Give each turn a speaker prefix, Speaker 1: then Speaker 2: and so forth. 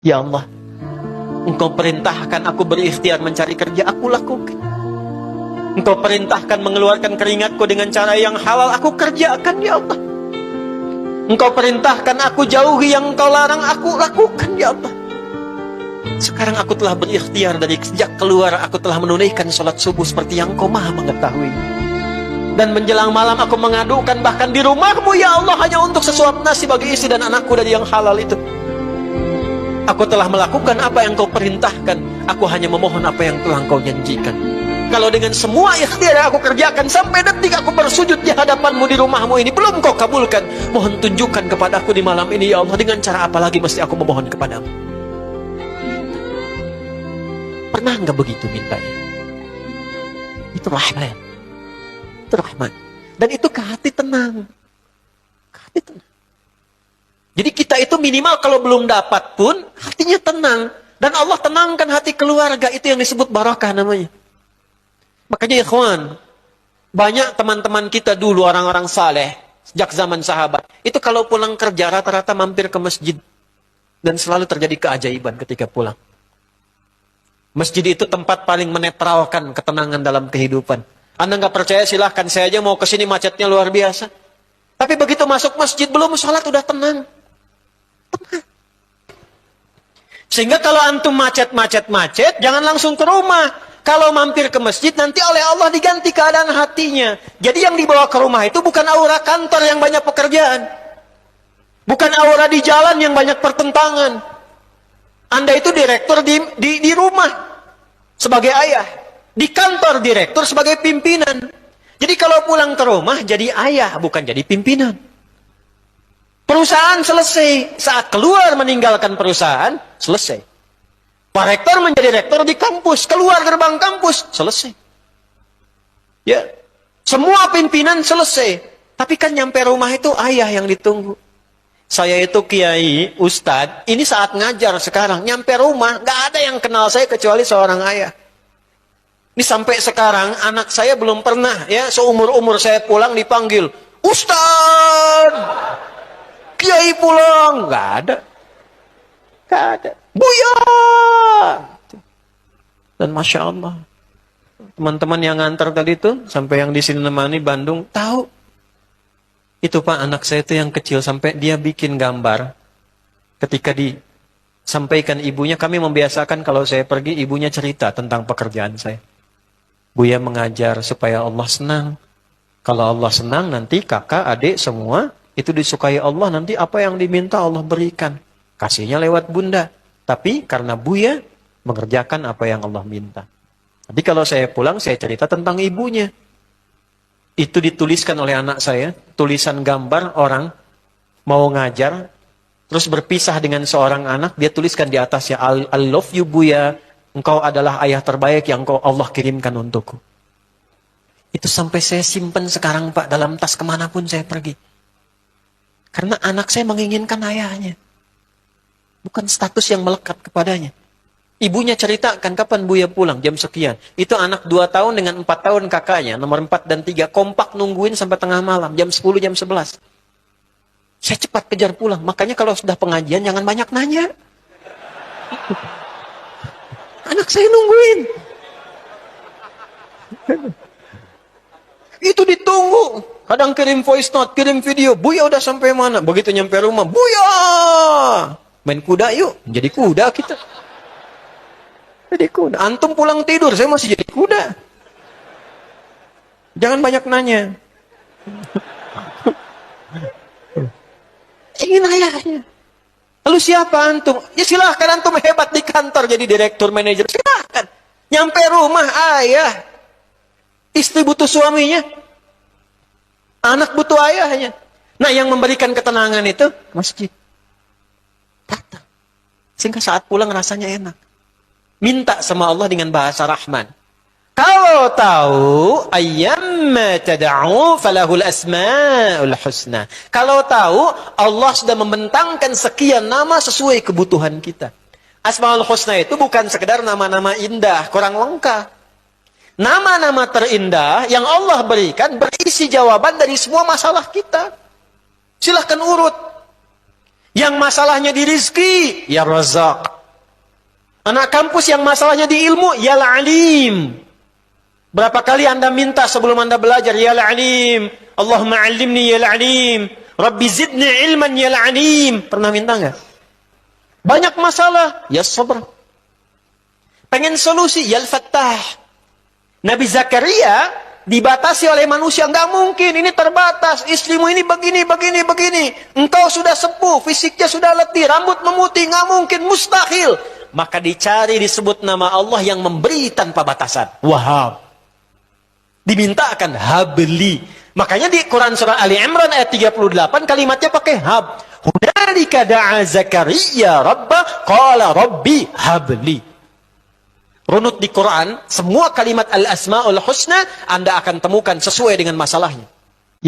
Speaker 1: Ya Allah, Engkau perintahkan aku berikhtiar mencari kerja, aku lakukan. Engkau perintahkan mengeluarkan keringatku dengan cara yang halal, aku kerjakan ya Allah. Engkau perintahkan aku jauhi yang Engkau larang, aku lakukan ya Allah. Sekarang aku telah berikhtiar dari sejak keluar, aku telah menunaikan sholat subuh seperti yang Engkau maha mengetahui. Dan menjelang malam aku mengadukan bahkan di rumahmu ya Allah, hanya untuk sesuap nasi bagi istri dan anakku dari yang halal itu. Aku telah melakukan apa yang Kau perintahkan. Aku hanya memohon apa yang telah Kau janjikan. Kalau dengan semua ikhtiar yang aku kerjakan sampai detik aku bersujud di hadapan-Mu di rumah-Mu ini belum Kau kabulkan, mohon tunjukkan kepadaku di malam ini ya Allah, dengan cara apa lagi mesti aku memohon kepadamu. Pernah nggak begitu mintanya? Itu rahmat. Itu rahmat. Dan itu ke hati tenang. Ke hati tenang. Jadi kita itu minimal kalau belum dapat pun hatinya tenang. Dan Allah tenangkan hati keluarga, itu yang disebut barakah namanya. Makanya ikhwan, banyak teman-teman kita dulu orang-orang saleh sejak zaman sahabat, itu kalau pulang kerja rata-rata mampir ke masjid. Dan selalu terjadi keajaiban ketika pulang. Masjid itu tempat paling menetralkan ketenangan dalam kehidupan. Anda nggak percaya silahkan, saya aja mau ke sini macetnya luar biasa. Tapi begitu masuk masjid belum sholat udah tenang. Tenang. Sehingga kalau antum macet, jangan langsung ke rumah. Kalau mampir ke masjid, nanti oleh Allah diganti keadaan hatinya. Jadi yang dibawa ke rumah itu bukan aura kantor yang banyak pekerjaan. Bukan aura di jalan yang banyak pertentangan. Anda itu direktur di rumah sebagai ayah. Di kantor direktur sebagai pimpinan. Jadi kalau pulang ke rumah jadi ayah, bukan jadi pimpinan. Perusahaan selesai. Saat keluar meninggalkan perusahaan, selesai. Pak rektor menjadi rektor di kampus, keluar gerbang kampus, selesai. Ya, semua pimpinan selesai. Tapi kan nyampe rumah itu ayah yang ditunggu. Saya itu kiai, ustadz, ini saat ngajar sekarang, nyampe rumah, gak ada yang kenal saya kecuali seorang ayah. Ini sampai sekarang anak saya belum pernah, ya seumur-umur saya pulang dipanggil, Ustadz, kiai pulang, gak ada. Gak ada. Buya. Dan Masya Allah, teman-teman yang ngantar tadi itu, sampai yang di sini nemani Bandung, tahu. Itu Pak, anak saya itu yang kecil, sampai dia bikin gambar. Ketika disampaikan ibunya, kami membiasakan kalau saya pergi, ibunya cerita tentang pekerjaan saya. Buya mengajar supaya Allah senang. Kalau Allah senang, nanti kakak, adik, semua, itu disukai Allah, nanti apa yang diminta Allah berikan. Kasihnya lewat bunda. Tapi karena Buya mengerjakan apa yang Allah minta. Jadi kalau saya pulang, saya cerita tentang ibunya. Itu dituliskan oleh anak saya, tulisan gambar orang mau ngajar, terus berpisah dengan seorang anak, dia tuliskan di atasnya, I love you Buya, engkau adalah ayah terbaik yang Allah kirimkan untukku. Itu sampai saya simpan sekarang Pak, dalam tas kemanapun saya pergi. Karena anak saya menginginkan ayahnya. Bukan status yang melekat kepadanya. Ibunya ceritakan kapan Buya pulang, jam sekian. Itu anak 2 tahun dengan 4 tahun kakaknya, nomor 4 dan 3, kompak nungguin sampai tengah malam, jam 10, jam 11. Saya cepat kejar pulang, makanya kalau sudah pengajian jangan banyak nanya. Anak saya nungguin. Itu ditunggu. Kadang kirim voice note, kirim video, Buya udah sampai mana? Begitu nyampe rumah, Buya! Main kuda yuk, jadi kuda kita. Jadi kuda. Antum pulang tidur, saya masih jadi kuda. Jangan banyak nanya. Ingin ayahnya. Lalu siapa antum? Ya silahkan antum hebat di kantor jadi direktur, manajer. Silahkan. Nyampe rumah ayah. Istri butuh suaminya. Anak butuh ayahnya. Nah yang memberikan ketenangan itu masjid. Datang. Sehingga saat pulang rasanya enak. Minta sama Allah dengan bahasa Rahman. Kalau tahu ayyamma tad'u falahul asmaul husna. Kalau tahu Allah sudah membentangkan sekian nama sesuai kebutuhan kita. Asmaul husna itu bukan sekedar nama-nama indah, kurang lengkap. Nama-nama terindah yang Allah berikan berisi jawaban dari semua masalah kita. Silahkan urut. Yang masalahnya di rizki, ya Razak. Anak kampus yang masalahnya di ilmu, ya Alim. Berapa kali Anda minta sebelum Anda belajar, ya Alim. Allahumma alimni ya Alim. Rabbi zidni ilman ya Alim. Pernah minta enggak? Banyak masalah, ya sabar. Pengen solusi, ya Fattah. Nabi Zakaria dibatasi oleh manusia, enggak mungkin, ini terbatas. Istrimu ini begini, begini, begini. Engkau sudah sepuh, fisiknya sudah letih, rambut memutih, enggak mungkin, mustahil. Maka dicari, disebut nama Allah yang memberi tanpa batasan. Wahab. Dimintakan habli. Makanya di Quran surah Ali Imran ayat 38 kalimatnya pakai hab. Hunalika da'a Zakaria rabbah qala rabbi habli. Runut di Quran, semua kalimat al-asma'ul husna Anda akan temukan sesuai dengan masalahnya.